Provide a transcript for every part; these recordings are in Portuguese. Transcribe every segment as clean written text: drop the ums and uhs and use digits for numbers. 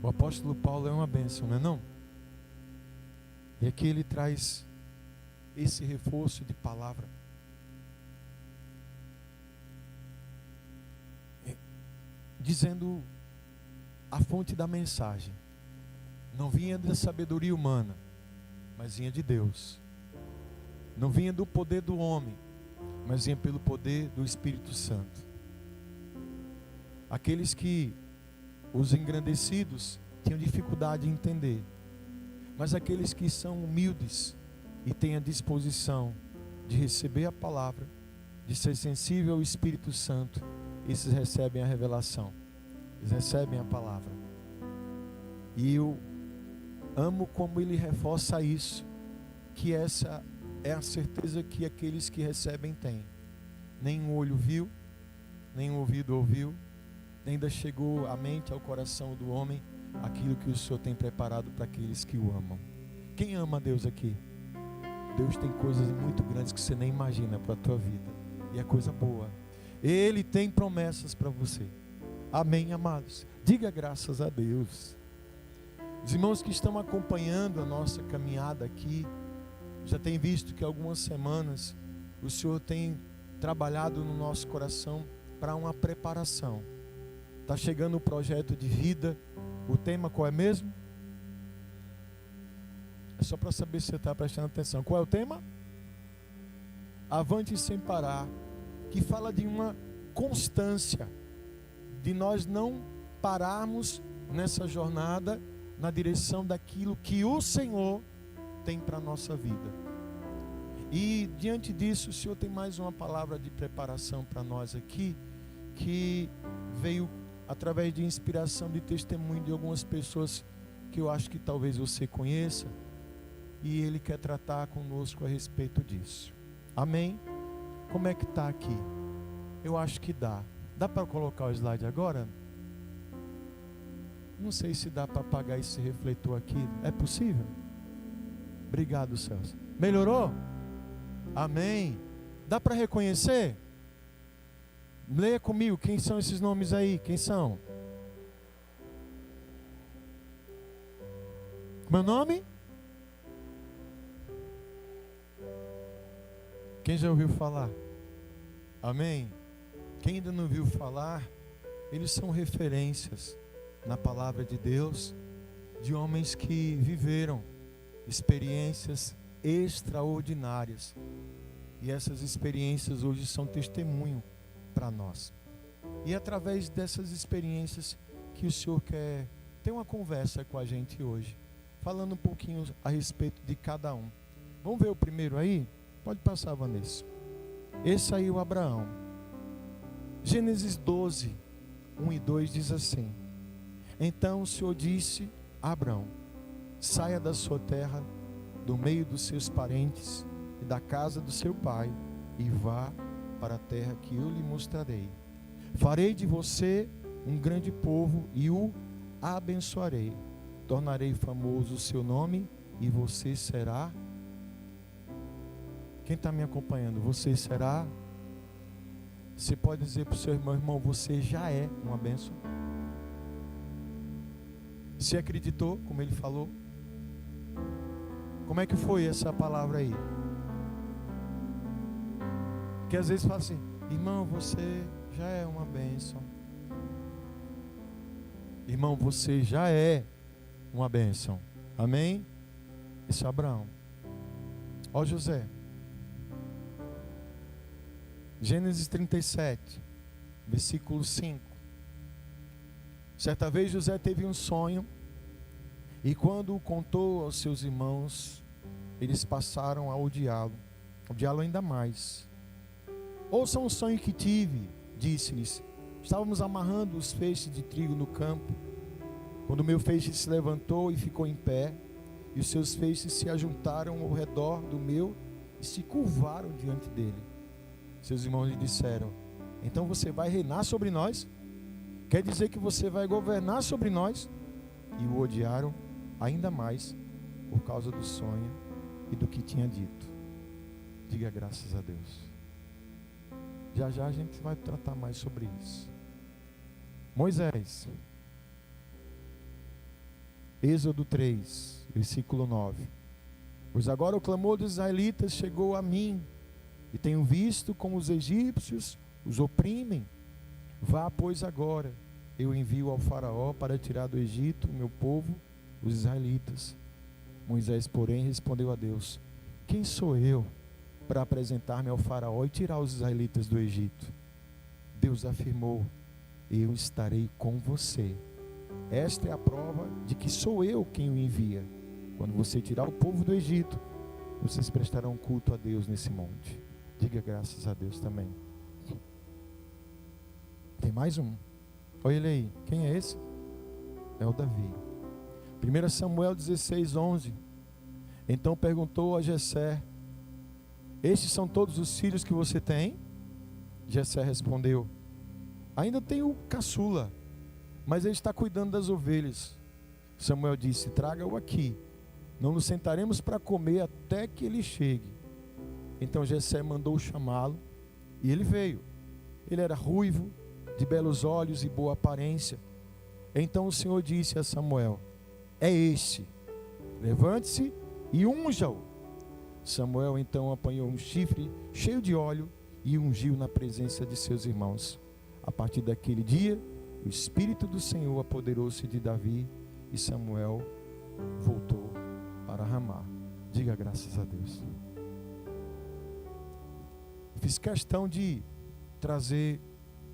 O apóstolo Paulo é uma bênção, não é não? E aqui ele traz esse reforço de palavra. Dizendo a fonte da mensagem não vinha da sabedoria humana, mas vinha de Deus. Não vinha do poder do homem, mas vinha pelo poder do Espírito Santo. Aqueles que, os engrandecidos, tinham dificuldade em entender, mas aqueles que são humildes e têm a disposição de receber a palavra, de ser sensível ao Espírito Santo, esses recebem a revelação, eles recebem a palavra. E eu amo como ele reforça isso, que essa é a certeza que aqueles que recebem têm. Nem um olho viu, nem um ouvido ouviu, nem ainda chegou à mente, ao coração do homem, aquilo que o Senhor tem preparado para aqueles que o amam. Quem ama a Deus aqui? Deus tem coisas muito grandes que você nem imagina para a tua vida, e é coisa boa. Ele tem promessas para você. Amém, amados? Diga graças a Deus. Os irmãos que estão acompanhando a nossa caminhada aqui, já tem visto que algumas semanas o Senhor tem trabalhado no nosso coração para uma preparação. Está chegando o projeto de vida. O tema qual é mesmo? É só para saber se você está prestando atenção. Qual é o tema? Avante sem parar. Que fala de uma constância, de nós não pararmos nessa jornada na direção daquilo que o Senhor tem para a nossa vida. E diante disso, o Senhor tem mais uma palavra de preparação para nós aqui, que veio através de inspiração, de testemunho de algumas pessoas que eu acho que talvez você conheça, e Ele quer tratar conosco a respeito disso. Amém? Como é que está aqui? Eu acho que dá. Dá para colocar o slide agora? Não sei se dá para apagar esse refletor aqui. É possível? Obrigado, Celso. Melhorou? Amém. Dá para reconhecer? Leia comigo, quem são esses nomes aí? Quem são? Meu nome? Quem já ouviu falar? Amém? Quem ainda não ouviu falar, eles são referências na palavra de Deus, de homens que viveram experiências extraordinárias. E essas experiências hoje são testemunho para nós. E é através dessas experiências que o Senhor quer ter uma conversa com a gente hoje, falando um pouquinho a respeito de cada um. Vamos ver o primeiro aí? Pode passar, Vanessa. Esse aí é o Abraão. Gênesis 12, 1 e 2 diz assim: Então o Senhor disse a Abraão: saia da sua terra, do meio dos seus parentes e da casa do seu pai, e vá para a terra que eu lhe mostrarei. Farei de você um grande povo e o abençoarei. Tornarei famoso o seu nome e você será... Quem está me acompanhando? Você será... Você pode dizer para o seu irmão: irmão, você já é uma bênção. Você acreditou, como ele falou? Como é que foi essa palavra aí? Que às vezes fala assim: irmão, você já é uma bênção. Irmão, você já é uma bênção. Amém? Esse é Abraão. Ó José. Gênesis 37, versículo 5. Certa vez José teve um sonho, e quando o contou aos seus irmãos, eles passaram a odiá-lo ainda mais. Ouçam o sonho que tive, disse-lhes. Estávamos amarrando os feixes de trigo no campo, quando o meu feixe se levantou e ficou em pé, e os seus feixes se ajuntaram ao redor do meu e se curvaram diante dele. Seus irmãos lhe disseram: então você vai reinar sobre nós? Quer dizer que você vai governar sobre nós? E o odiaram ainda mais por causa do sonho e do que tinha dito. Diga graças a Deus. Já já a gente vai tratar mais sobre isso. Moisés. Êxodo 3, versículo 9. Pois agora o clamor dos israelitas chegou a mim, e tenho visto como os egípcios os oprimem. Vá, pois, agora, eu envio ao faraó para tirar do Egito o meu povo, os israelitas. Moisés, porém, respondeu a Deus: quem sou eu para apresentar-me ao faraó e tirar os israelitas do Egito? Deus afirmou: eu estarei com você. Esta é a prova de que sou eu quem o envia. Quando você tirar o povo do Egito, vocês prestarão culto a Deus nesse monte. Diga graças a Deus também. Tem mais um. Olha ele aí. Quem é esse? É o Davi. 1 Samuel 16, 11. Então perguntou a Jessé: estes são todos os filhos que você tem? Jessé respondeu: ainda tenho o caçula, mas ele está cuidando das ovelhas. Samuel disse: traga-o aqui, não nos sentaremos para comer até que ele chegue. Então Jessé mandou chamá-lo, e ele veio. Ele era ruivo, de belos olhos e boa aparência. Então o Senhor disse a Samuel: é este, levante-se e unja-o. Samuel então apanhou um chifre cheio de óleo e ungiu na presença de seus irmãos. A partir daquele dia, o Espírito do Senhor apoderou-se de Davi, e Samuel voltou para Ramá. Diga graças a Deus. Fiz questão de trazer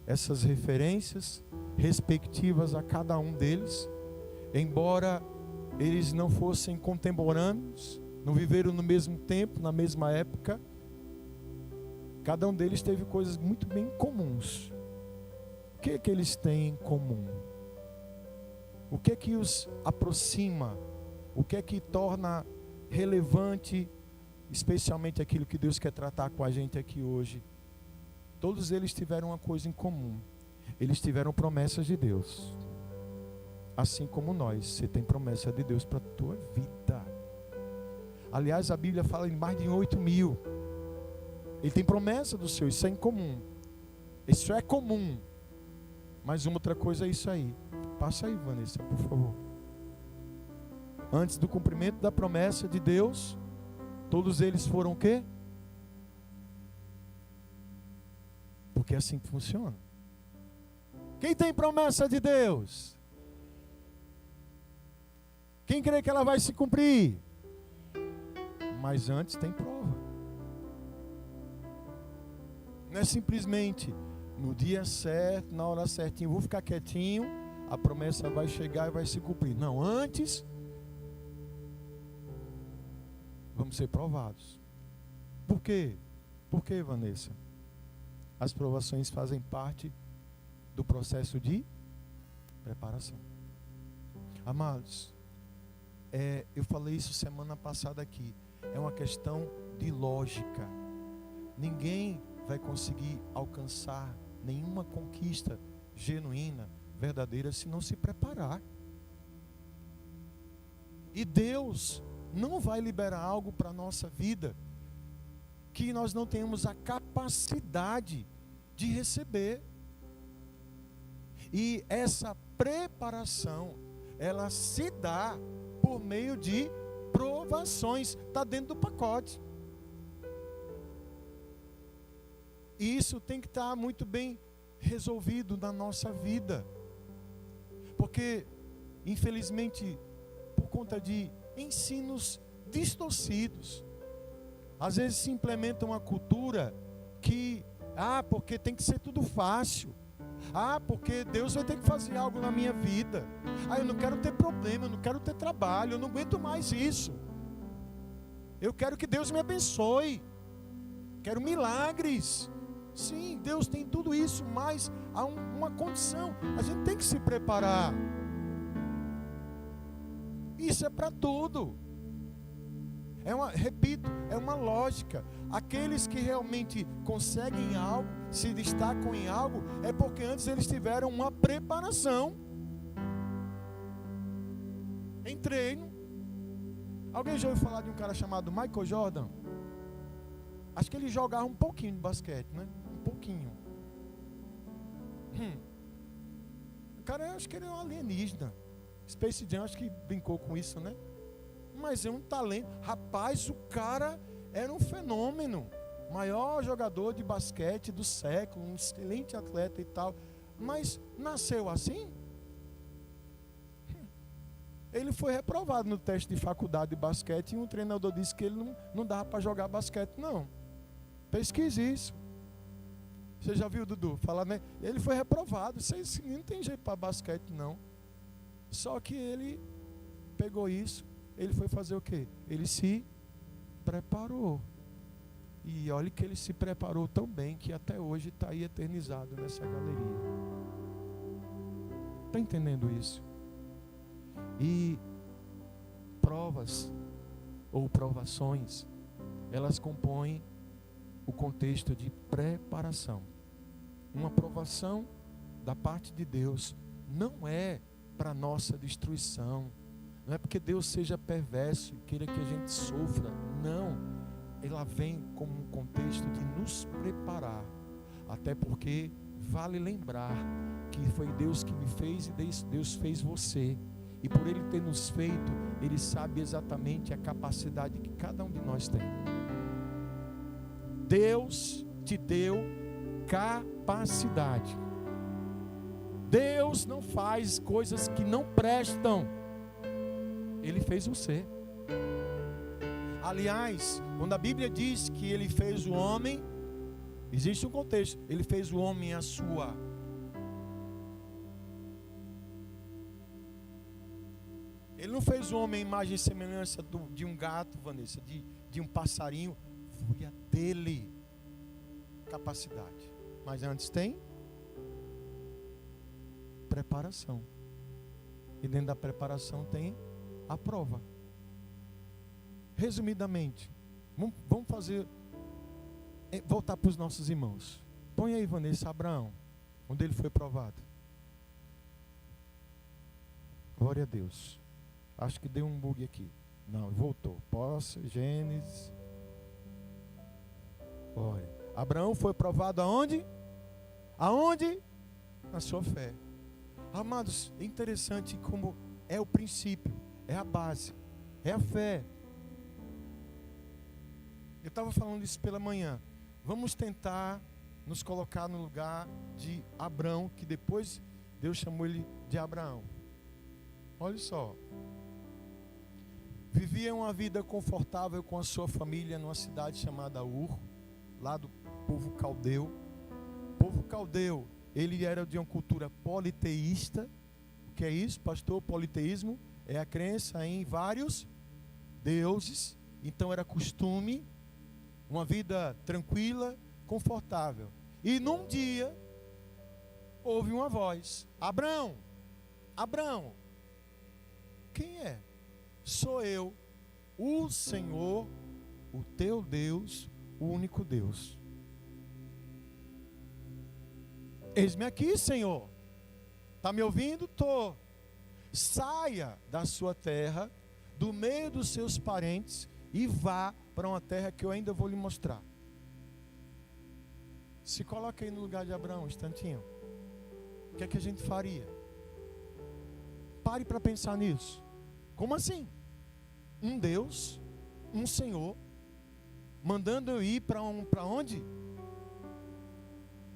essas referências respectivas a cada um deles, embora eles não fossem contemporâneos, não viveram no mesmo tempo, na mesma época. Cada um deles teve coisas muito bem comuns. O que é que eles têm em comum? O que é que os aproxima? O que é que torna relevante, especialmente aquilo que Deus quer tratar com a gente aqui hoje? Todos eles tiveram uma coisa em comum. Eles tiveram promessas de Deus. Assim como nós, você tem promessa de Deus para a tua vida. Aliás, a Bíblia fala em mais de 8.000. Ele tem promessa do Senhor, isso é incomum. Isso é comum. Mas uma outra coisa é isso aí. Passa aí, Vanessa, por favor. Antes do cumprimento da promessa de Deus, todos eles foram o quê? Porque é assim que funciona. Quem tem promessa de Deus? Quem crê que ela vai se cumprir? Mas antes tem prova. Não é simplesmente no dia certo, na hora certinha, vou ficar quietinho, a promessa vai chegar e vai se cumprir. Não, antes vamos ser provados. Por quê? Por quê, Vanessa? As provações fazem parte do processo de preparação. Amados, eu falei isso semana passada aqui. É uma questão de lógica. Ninguém vai conseguir alcançar nenhuma conquista genuína, verdadeira, se não se preparar. E Deus não vai liberar algo para a nossa vida que nós não tenhamos a capacidade de receber. E essa preparação, ela se dá por meio de provações. Está dentro do pacote. E isso tem que estar muito bem resolvido na nossa vida. Porque, infelizmente, por conta de ensinos distorcidos, às vezes se implementa uma cultura que, porque tem que ser tudo fácil. Porque Deus vai ter que fazer algo na minha vida. Eu não quero ter problema, eu não quero ter trabalho, eu não aguento mais isso. Eu quero que Deus me abençoe. Quero milagres. Sim, Deus tem tudo isso, mas há uma condição. A gente tem que se preparar. Isso é para tudo. Repito, é uma lógica. Aqueles que realmente conseguem algo, se destacam em algo, é porque antes eles tiveram uma preparação em treino. Alguém já ouviu falar de um cara chamado Michael Jordan? Acho que ele jogava um pouquinho de basquete, né? Um pouquinho. O cara, eu acho que ele é um alienígena. Space Jam acho que brincou com isso, né? Mas é um talento. Rapaz, o cara era um fenômeno. Maior jogador de basquete do século, um excelente atleta e tal. Mas nasceu assim? Ele foi reprovado no teste de faculdade de basquete e um treinador disse que ele não dava para jogar basquete, não. Pesquise isso. Você já viu, Dudu? Falar, né? Ele foi reprovado. Esse não tem jeito para basquete, não. Só que ele pegou isso. Ele foi fazer o quê? Ele se preparou. E olha que ele se preparou tão bem que até hoje está aí eternizado nessa galeria. Está entendendo isso? E provas ou provações, elas compõem o contexto de preparação. Uma provação da parte de Deus não é para nossa destruição. Não é porque Deus seja perverso e queira que a gente sofra. Não. Ela vem como um contexto de nos preparar. Até porque vale lembrar que foi Deus que me fez e Deus fez você. E por Ele ter nos feito, Ele sabe exatamente a capacidade que cada um de nós tem. Deus te deu capacidade. Deus não faz coisas que não prestam. Ele fez você. Aliás, quando a Bíblia diz que Ele fez o homem, existe um contexto. Ele fez o homem à sua. Ele não fez o homem à imagem e semelhança de um gato, Vanessa, de um passarinho. Foi a dele. Capacidade. Mas antes tem preparação. E dentro da preparação tem a prova. Resumidamente, vamos fazer, voltar para os nossos irmãos. Põe aí, Vanessa, Abraão, onde ele foi provado. Glória a Deus. Acho que deu um bug aqui. Não, voltou. Posse, Gênesis. Glória. Abraão foi provado aonde? Aonde? Na sua fé. Amados, é interessante como é o princípio, é a base, é a fé. Eu estava falando isso pela manhã. Vamos tentar nos colocar no lugar de Abrão, que depois Deus chamou ele de Abraão. Olha só. Vivia uma vida confortável com a sua família numa cidade chamada Ur, lá do povo caldeu. O povo caldeu, ele era de uma cultura politeísta. O que é isso, pastor? Politeísmo é a crença em vários deuses. Então era costume, uma vida tranquila, confortável. E num dia, houve uma voz: Abrão, Abrão, quem é? Sou eu, o Senhor, o teu Deus, o único Deus. Eis-me aqui, Senhor. Está me ouvindo? Estou. Saia da sua terra, do meio dos seus parentes, e vá para uma terra que eu ainda vou lhe mostrar. Se coloque aí no lugar de Abraão um instantinho. O que é que a gente faria? Pare para pensar nisso. Como assim? Um Deus, um Senhor, mandando eu ir para onde?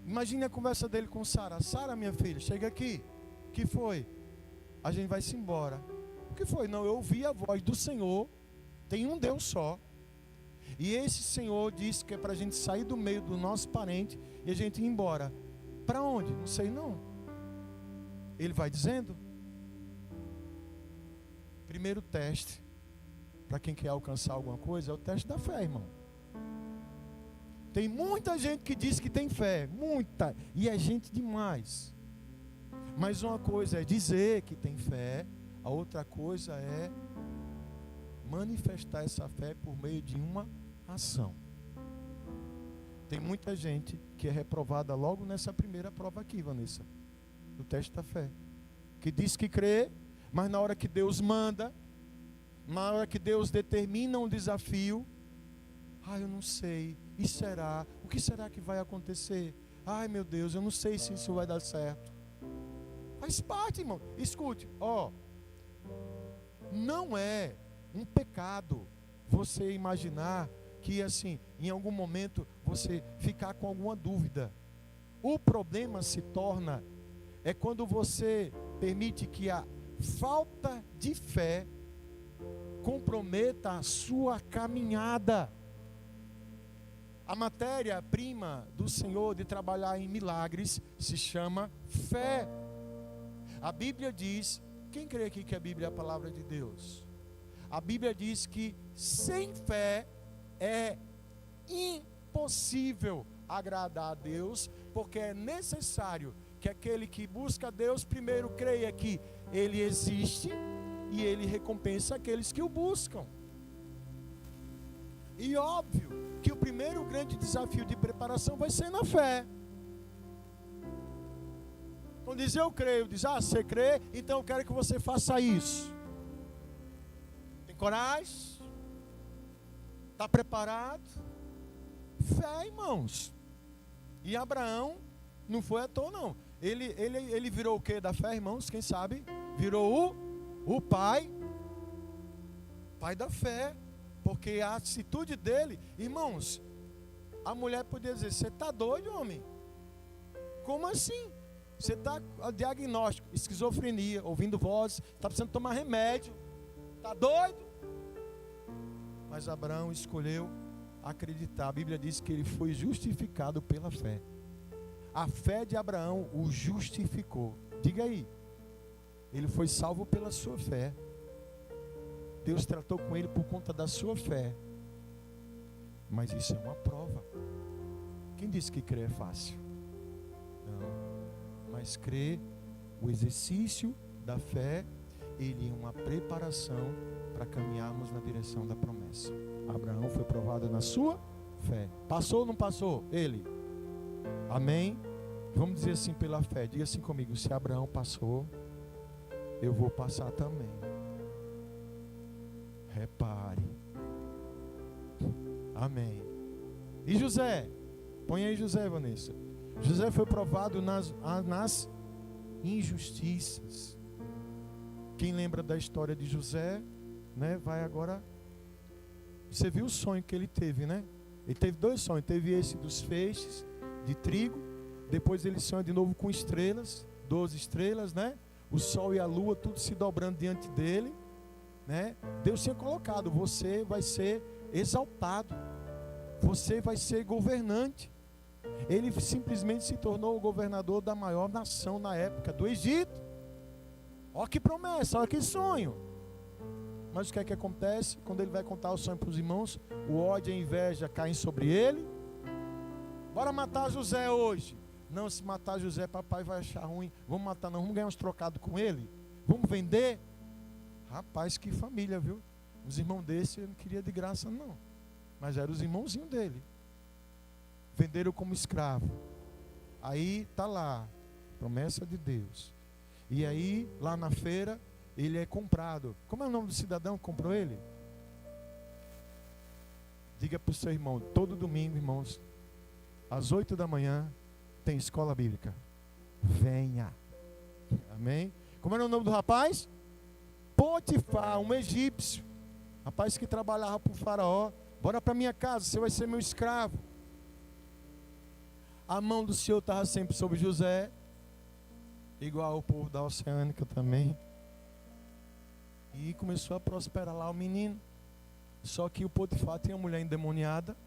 Imagine a conversa dele com Sara. Sara, minha filha, chega aqui. O que foi? A gente vai se embora. O que foi? Não, eu ouvi a voz do Senhor. Tem um Deus só. E esse Senhor disse que é para a gente sair do meio do nosso parente e a gente ir embora. Para onde? Não sei não. Ele vai dizendo. Primeiro teste, para quem quer alcançar alguma coisa, é o teste da fé, irmão. Tem muita gente que diz que tem fé, muita, e é gente demais. Mas uma coisa é dizer que tem fé, a outra coisa é manifestar essa fé por meio de uma ação. Tem muita gente que é reprovada logo nessa primeira prova aqui, Vanessa, do teste da fé, que diz que crê, mas na hora que Deus manda, na hora que Deus determina um desafio, eu não sei, e será? O que será que vai acontecer? Ai meu Deus, eu não sei se isso vai dar certo. Faz parte, irmão. Escute, Não é um pecado você imaginar que assim, em algum momento você ficar com alguma dúvida. O problema se torna quando você permite que a falta de fé comprometa a sua caminhada. A matéria-prima do Senhor de trabalhar em milagres se chama fé. A Bíblia diz, quem crê aqui que a Bíblia é a palavra de Deus? A Bíblia diz que sem fé é impossível agradar a Deus, porque é necessário que aquele que busca a Deus primeiro creia que Ele existe e Ele recompensa aqueles que o buscam. E óbvio que o primeiro grande desafio de preparação vai ser na fé. Quando diz eu creio, diz você crê, então eu quero que você faça isso. Tem coragem? Está preparado? Fé, irmãos. E Abraão não foi à toa, não. Ele virou o que da fé, irmãos? Quem sabe? Virou o pai da fé. Porque a atitude dele, irmãos, a mulher podia dizer, você está doido, homem? Como assim? Você está diagnóstico, esquizofrenia, ouvindo vozes, está precisando tomar remédio, está doido? Mas Abraão escolheu acreditar. A Bíblia diz que ele foi justificado pela fé. A fé de Abraão o justificou. Diga aí, ele foi salvo pela sua fé. Deus tratou com ele por conta da sua fé. Mas isso é uma prova. Quem disse que crer é fácil? Não. Mas crer, o exercício da fé, ele é uma preparação para caminharmos na direção da promessa. Abraão foi provado na sua fé. Passou ou não passou? Ele. Amém? Vamos dizer assim pela fé. Diga assim comigo, se Abraão passou, eu vou passar também. Repare. Amém. E José? Põe aí José, Vanessa. José foi provado nas injustiças. Quem lembra da história de José, né? Vai agora. Você viu o sonho que ele teve, né? Ele teve 2 sonhos. Teve esse dos feixes de trigo. Depois ele sonha de novo com estrelas, 12 estrelas, né? O sol e a lua, tudo se dobrando diante dele. Né? Deus tinha colocado, você vai ser exaltado, você vai ser governante. Ele simplesmente se tornou o governador da maior nação na época, do Egito. Olha que promessa, olha que sonho. Mas o que é que acontece? Quando ele vai contar o sonho para os irmãos, o ódio e a inveja caem sobre ele. Bora matar José hoje. Não, se matar José, papai vai achar ruim. Vamos matar não, vamos ganhar uns trocados com ele. Vamos vender. Rapaz, que família, viu? Os irmãos desse eu não queria de graça, não. Mas eram os irmãozinhos dele. Venderam como escravo. Aí tá lá, promessa de Deus. E aí, lá na feira, ele é comprado. Como é o nome do cidadão que comprou ele? Diga para o seu irmão, todo domingo, irmãos, às 8 da manhã, tem escola bíblica. Venha. Amém? Como era o nome do rapaz? Potifar, um egípcio, rapaz que trabalhava para o faraó. Bora para minha casa, você vai ser meu escravo. A mão do Senhor estava sempre sobre José, igual o povo da Oceânica também. E começou a prosperar lá o menino. Só que o Potifar tinha uma mulher endemoniada,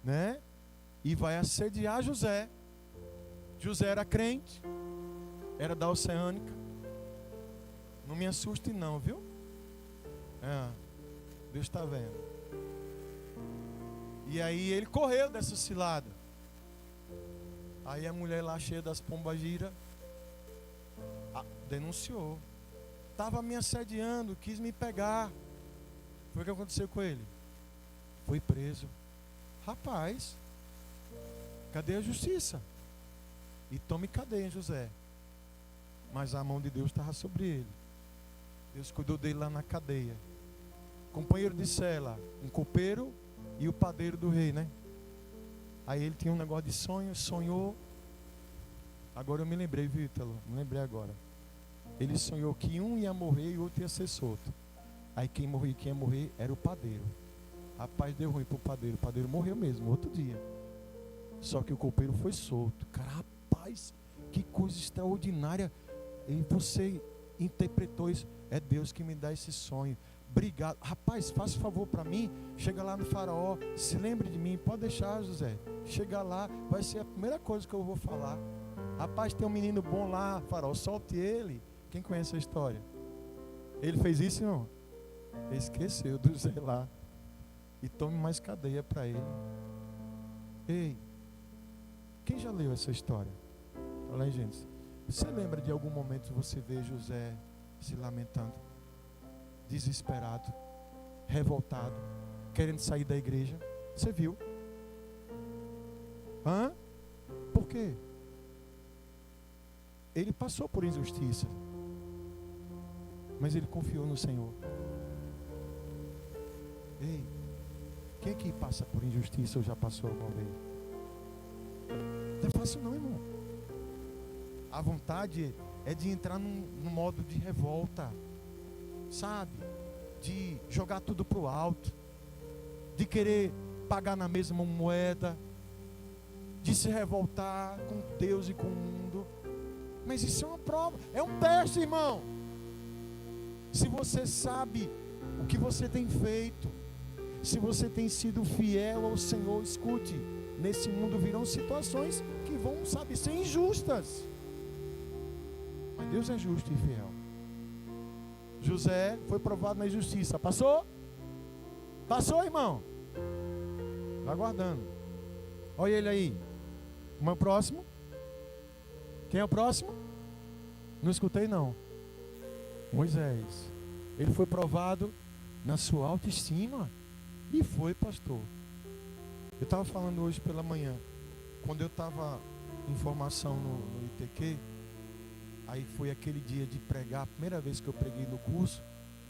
né? E vai assediar José. José era crente, era da Oceânica. Não me assuste não, viu? Deus está vendo. E aí ele correu dessa cilada. Aí a mulher lá cheia das pombagiras denunciou. Estava me assediando, quis me pegar. Foi o que aconteceu com ele? Foi preso. Rapaz, cadê a justiça? E tome cadeia, José. Mas a mão de Deus estava sobre ele. Deus cuidou dele lá na cadeia. Companheiro de cela, um copeiro e o padeiro do rei, né? Aí ele tinha um negócio de sonho, sonhou. Agora eu me lembrei, viu, Ítalo? Me lembrei agora. ele sonhou que um ia morrer e o outro ia ser solto. Aí quem ia morrer era o padeiro. Rapaz, deu ruim pro padeiro. O padeiro morreu mesmo, outro dia. Só que o copeiro foi solto. Cara, rapaz, que coisa extraordinária. E você interpretou isso. É Deus que me dá esse sonho. Obrigado. Rapaz, faça um favor para mim. Chega lá no Faraó. Se lembre de mim. Pode deixar, José. Chega lá. Vai ser a primeira coisa que eu vou falar. Rapaz, tem um menino bom lá, Faraó. Solte ele. Quem conhece a história? Ele fez isso, não? Esqueceu do José lá. E tome mais cadeia para ele. Ei, quem já leu essa história? Olha aí, gente. Você lembra de algum momento que você vê José se lamentando, desesperado, revoltado, querendo sair da igreja? Você viu? Hã? Por quê? Ele passou por injustiça, mas ele confiou no Senhor. Ei, quem aqui passa por injustiça ou já passou alguma vez? Não é fácil não, irmão. A vontade é de entrar num modo de revolta, sabe? De jogar tudo pro alto, de querer pagar na mesma moeda, de se revoltar com Deus e com o mundo. Mas isso é uma prova, é um teste, irmão. Se você sabe o que você tem feito, se você tem sido fiel ao Senhor, escute, nesse mundo virão situações que vão, sabe, ser injustas. Mas Deus é justo e fiel. José foi provado na justiça. Passou? Passou, irmão? Está aguardando. Olha ele aí. Como é o próximo? Quem é o próximo? Não escutei não. Moisés. Ele foi provado na sua autoestima. E foi, pastor. Eu estava falando hoje pela manhã. Quando eu estava em formação no ITQ, aí foi aquele dia de pregar, a primeira vez que eu preguei no curso,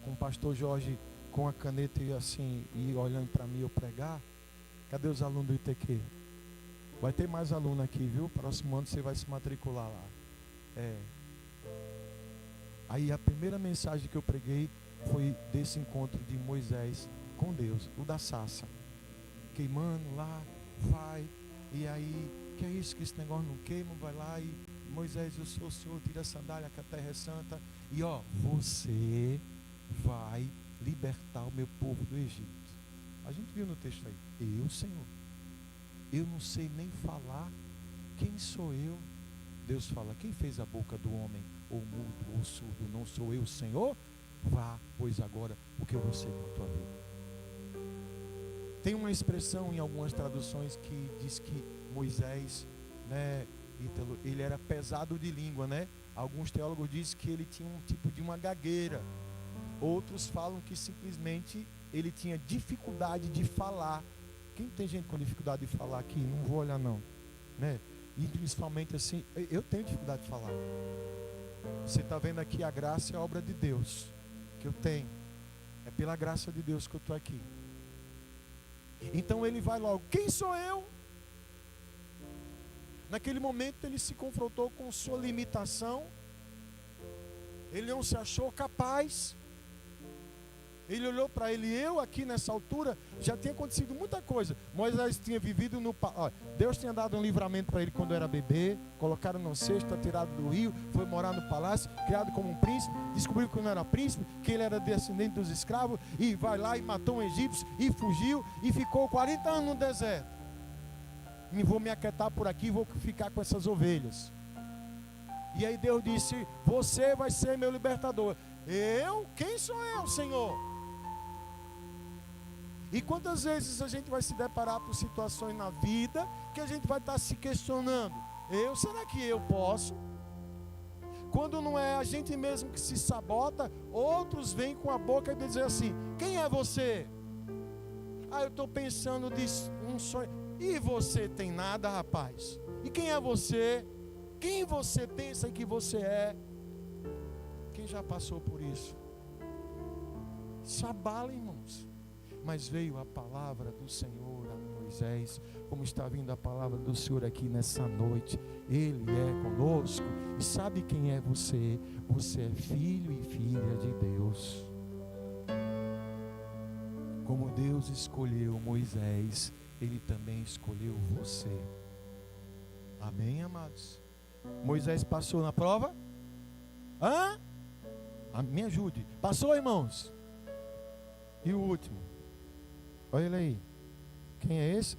com o pastor Jorge com a caneta e assim, e olhando para mim eu pregar. Cadê os alunos do ITQ? Vai ter mais aluno aqui, viu? Próximo ano você vai se matricular lá. Aí a primeira mensagem que eu preguei foi desse encontro de Moisés com Deus, o da Sassa. Queimando lá, vai, e aí, que é isso, que esse negócio não queima, vai lá e Moisés, eu sou o Senhor, tira a sandália que a terra é santa, e ó, você vai libertar o meu povo do Egito. A gente viu no texto aí, eu, Senhor, eu não sei nem falar, quem sou eu? Deus fala, quem fez a boca do homem, ou mudo, ou surdo, não sou eu, Senhor? Vá, pois agora, o que eu vou ser com a tua vida. Tem uma expressão em algumas traduções que diz que Moisés, né, Ítalo, ele era pesado de língua, né? Alguns teólogos dizem que ele tinha um tipo de uma gagueira. Outros falam que simplesmente ele tinha dificuldade de falar. Quem tem gente com dificuldade de falar aqui? Não vou olhar não, né? E principalmente assim, eu tenho dificuldade de falar. Você está vendo aqui, a graça é a obra de Deus que eu tenho. É pela graça de Deus que eu estou aqui. Então ele vai logo, quem sou eu? Naquele momento ele se confrontou com sua limitação. Ele não se achou capaz. Ele olhou para ele, eu aqui nessa altura, já tinha acontecido muita coisa. Moisés tinha vivido no... Deus tinha dado um livramento para ele quando era bebê, colocaram no cesto, tirado do rio, foi morar no palácio, criado como um príncipe, descobriu que não era príncipe, que ele era descendente dos escravos, e vai lá e matou um egípcio, e fugiu, e ficou 40 anos no deserto. E vou me aquietar por aqui, vou ficar com essas ovelhas. E aí Deus disse, você vai ser meu libertador. Eu? Quem sou eu, Senhor? E quantas vezes a gente vai se deparar por situações na vida que a gente vai estar se questionando, será que eu posso? Quando não é a gente mesmo que se sabota, outros vêm com a boca e dizem assim, quem é você? Eu estou pensando de um sonho. E você tem nada, rapaz? E quem é você? Quem você pensa que você é? Quem já passou por isso? Se abala, irmãos. Mas veio a palavra do Senhor a Moisés, como está vindo a palavra do Senhor aqui nessa noite. Ele é conosco. E sabe quem é você? Você é filho e filha de Deus. Como Deus escolheu Moisés, Ele também escolheu você. Amém, amados? Moisés passou na prova? Me ajude. Passou, irmãos? E o último? Olha ele aí. Quem é esse?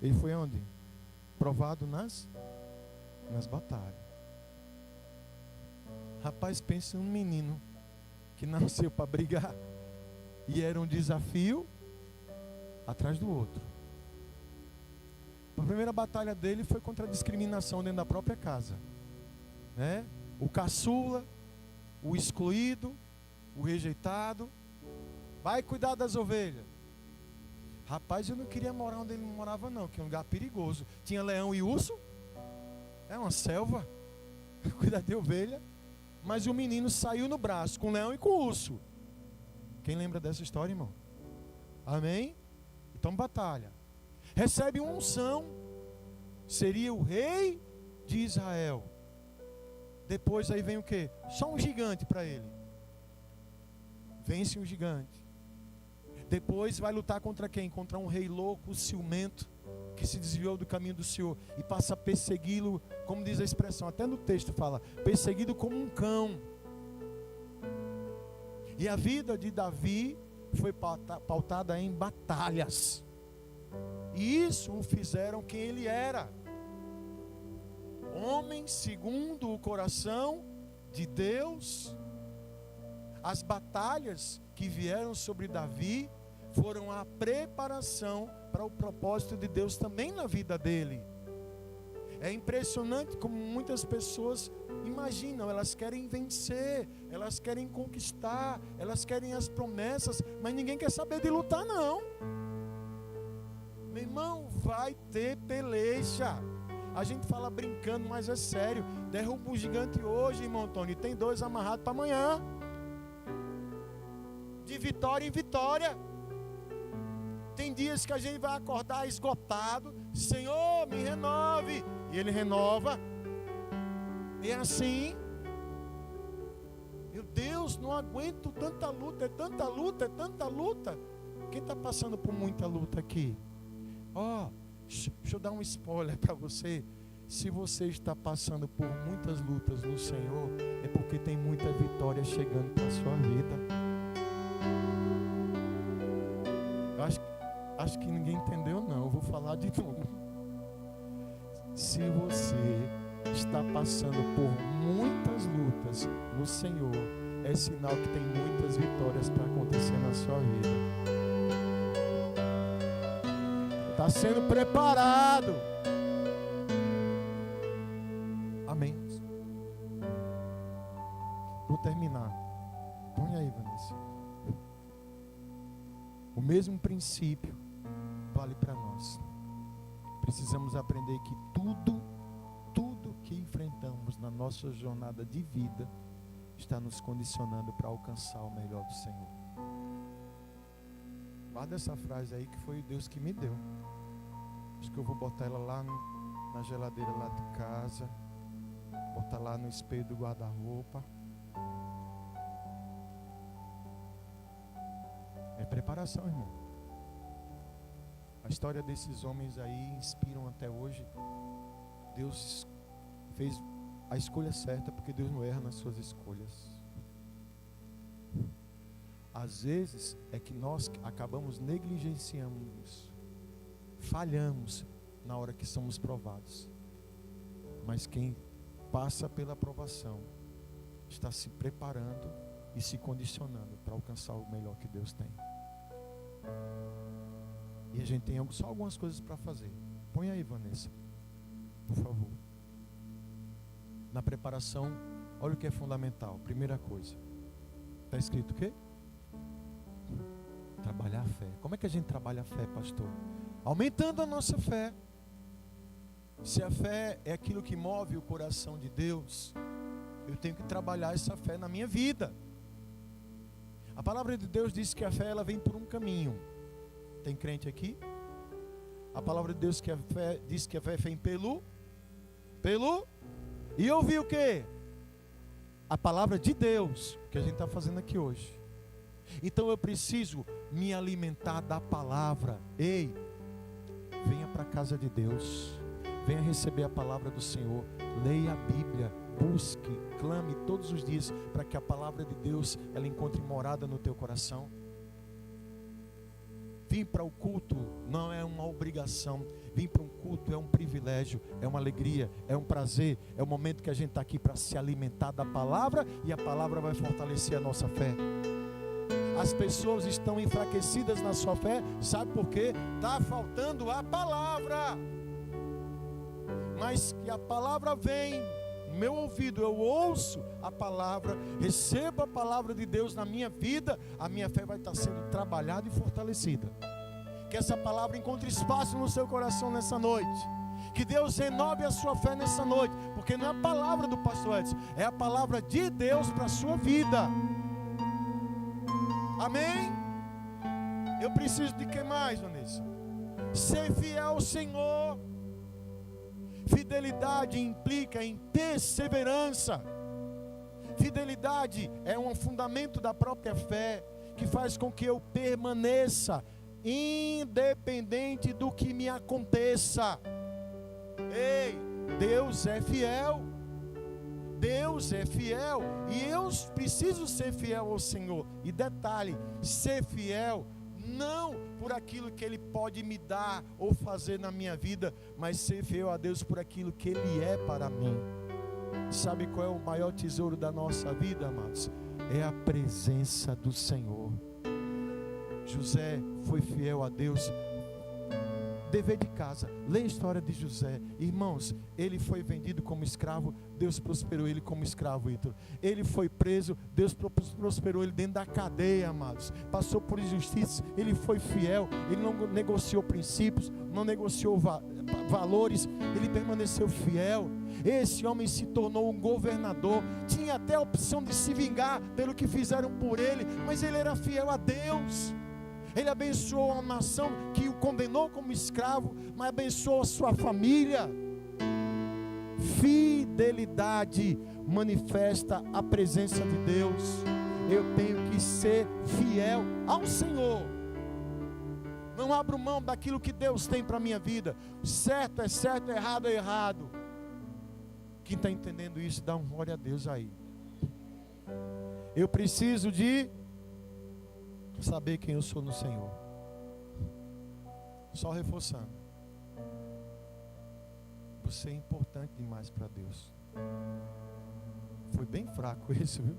Ele foi onde? Provado nas batalhas. Rapaz, pensa num menino que nasceu para brigar e era um desafio atrás do outro. A primeira batalha dele foi contra a discriminação dentro da própria casa, né? O caçula, o excluído, o rejeitado. Vai cuidar das ovelhas. Rapaz, eu não queria morar onde ele não morava não, que é um lugar perigoso. Tinha leão e urso. É uma selva. Cuidar de ovelha. Mas o menino saiu no braço com o leão e com o urso. Quem lembra dessa história, irmão? Amém? Então batalha. Recebe uma unção. Seria o rei de Israel. Depois aí vem o quê? Só um gigante para ele. Vence um gigante. Depois vai lutar contra quem? Contra um rei louco, ciumento, que se desviou do caminho do Senhor e passa a persegui-lo, como diz a expressão, até no texto fala, perseguido como um cão. E a vida de Davi foi pautada em batalhas. E isso o fizeram quem ele era. Homem segundo o coração de Deus. As batalhas que vieram sobre Davi foram a preparação para o propósito de Deus também na vida dele. É impressionante como muitas pessoas imaginam, elas querem vencer, elas querem conquistar, elas querem as promessas, mas ninguém quer saber de lutar não. Meu irmão, vai ter peleja. A gente fala brincando, mas é sério. Derruba um gigante hoje, irmão Antônio, e tem 2 amarrados para amanhã. De vitória em vitória. Tem dias que a gente vai acordar esgotado. Senhor, me renove. E Ele renova. É assim. Meu Deus, não aguento tanta luta. É tanta luta, é tanta luta. Quem está passando por muita luta aqui? Deixa eu dar um spoiler para você. Se você está passando por muitas lutas no Senhor, é porque tem muita vitória chegando para a sua vida. Acho que ninguém entendeu não, eu vou falar de novo. Se você está passando por muitas lutas no Senhor, é sinal que tem muitas vitórias para acontecer na sua vida. Está sendo preparado. Amém. Vou terminar. Põe aí, Vanessa. O mesmo princípio vale para nós. Precisamos aprender que tudo que enfrentamos na nossa jornada de vida está nos condicionando para alcançar o melhor do Senhor. Guarda essa frase aí que foi Deus que me deu. Acho que eu vou botar ela lá na geladeira lá de casa, botar lá no espelho do guarda-roupa. É preparação, irmão. A história desses homens aí inspiram até hoje. Deus fez a escolha certa, porque Deus não erra nas suas escolhas. Às vezes é que nós acabamos negligenciando isso. Falhamos na hora que somos provados. Mas quem passa pela provação está se preparando e se condicionando para alcançar o melhor que Deus tem. E a gente tem só algumas coisas para fazer. Põe aí, Vanessa, por favor. Na preparação, olha o que é fundamental. Primeira coisa, está escrito o quê? Trabalhar a fé. Como é que a gente trabalha a fé, pastor? Aumentando a nossa fé. Se a fé é aquilo que move o coração de Deus, eu tenho que trabalhar essa fé na minha vida. A palavra de Deus diz que a fé ela vem por um caminho. Tem crente aqui? A palavra de Deus diz que a fé vem pelo. E ouvir o quê? A palavra de Deus, que a gente está fazendo aqui hoje. Então eu preciso me alimentar da palavra. Ei, venha para a casa de Deus. Venha receber a palavra do Senhor. Leia a Bíblia. Busque, clame todos os dias para que a palavra de Deus ela encontre morada no teu coração. Vir para o culto não é uma obrigação. Vir para um culto é um privilégio, é uma alegria, é um prazer. É o momento que a gente está aqui para se alimentar da palavra, e a palavra vai fortalecer a nossa fé. As pessoas estão enfraquecidas na sua fé, sabe por quê? Está faltando a palavra. Mas que a palavra vem no meu ouvido, eu ouço a palavra, recebo a palavra de Deus na minha vida, a minha fé vai estar sendo trabalhada e fortalecida. Que essa palavra encontre espaço no seu coração nessa noite. Que Deus renove a sua fé nessa noite, porque não é a palavra do pastor Edson, é a palavra de Deus para a sua vida. Amém? Eu preciso de que mais, Vanessa? Ser fiel ao Senhor. Fidelidade implica em perseverança. Fidelidade é um fundamento da própria fé, que faz com que eu permaneça, independente do que me aconteça. Ei, Deus é fiel. Deus é fiel, e eu preciso ser fiel ao Senhor. E detalhe, ser fiel não por aquilo que Ele pode me dar ou fazer na minha vida, mas ser fiel a Deus por aquilo que Ele é para mim. Sabe qual é o maior tesouro da nossa vida, amados? É a presença do Senhor. José foi fiel a Deus. Dever de casa, lê a história de José. Irmãos, ele foi vendido como escravo, Deus prosperou ele como escravo, Ítalo. Ele foi preso, Deus prosperou ele dentro da cadeia, amados. Passou por injustiça, ele foi fiel, ele não negociou princípios, não negociou valores, ele permaneceu fiel. Esse homem se tornou um governador, tinha até a opção de se vingar pelo que fizeram por ele, mas ele era fiel a Deus. Ele abençoou uma nação que o condenou como escravo, mas abençoou a sua família. Fidelidade manifesta a presença de Deus. Eu tenho que ser fiel ao Senhor. Não abro mão daquilo que Deus tem para a minha vida. Certo é certo, errado é errado. Quem está entendendo isso, dá um glória a Deus aí. Eu preciso de saber quem eu sou no Senhor. Só reforçando, você é importante demais para Deus. Foi bem fraco isso, viu?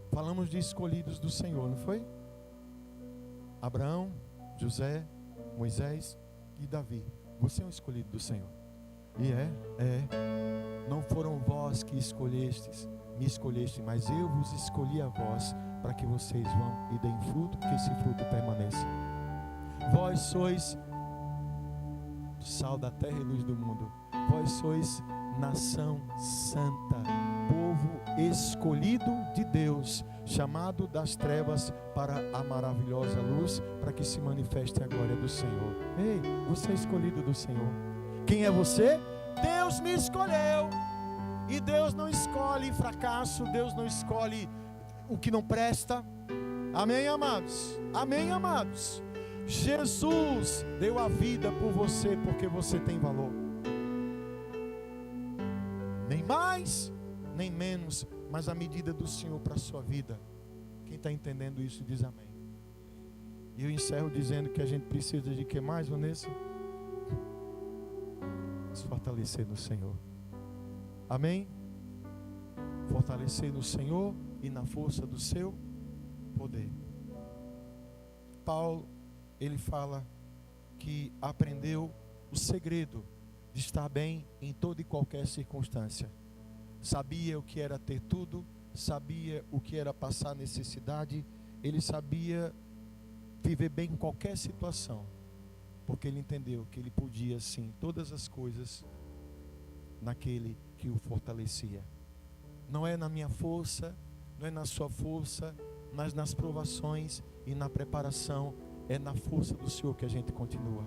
Falamos de escolhidos do Senhor, não foi? Abraão, José, Moisés e Davi. Você é um escolhido do Senhor. E não foram vós que me escolheste, mas eu vos escolhi a vós, para que vocês vão e deem fruto, que esse fruto permaneça. Vós sois sal da terra e luz do mundo. Vós sois nação santa, povo escolhido de Deus, chamado das trevas para a maravilhosa luz, para que se manifeste a glória do Senhor. Ei, você é escolhido do Senhor. Quem é você? Deus me escolheu. E Deus não escolhe fracasso, Deus não escolhe o que não presta. Amém, amados? Amém, amados? Jesus deu a vida por você, porque você tem valor. Nem mais, nem menos, mas a medida do Senhor para a sua vida. Quem está entendendo isso diz amém. E eu encerro dizendo que a gente precisa de que mais, Vanessa? Se fortalecer no Senhor. Amém? Fortalecer no Senhor e na força do seu poder. Paulo, ele fala que aprendeu o segredo de estar bem em toda e qualquer circunstância. Sabia o que era ter tudo, sabia o que era passar necessidade, ele sabia viver bem em qualquer situação, porque ele entendeu que ele podia sim todas as coisas naquele que o fortalecia. Não é na minha força, não é na sua força, mas nas provações e na preparação é na força do Senhor que a gente continua.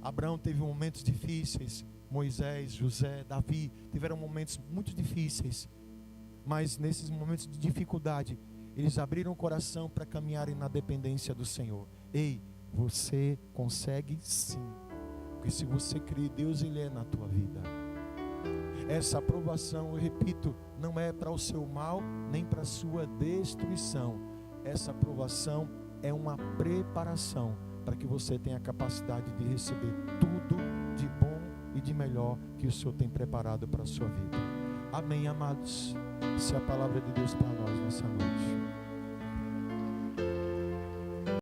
Abraão teve momentos difíceis, Moisés, José, Davi tiveram momentos muito difíceis, mas nesses momentos de dificuldade eles abriram o coração para caminharem na dependência do Senhor. Ei, você consegue sim, porque se você crê, Deus Ele é na tua vida. Essa aprovação, eu repito, não é para o seu mal, nem para a sua destruição. Essa aprovação é uma preparação para que você tenha a capacidade de receber tudo de bom e de melhor que o Senhor tem preparado para a sua vida. Amém, amados? Essa é a palavra de Deus para nós nessa noite.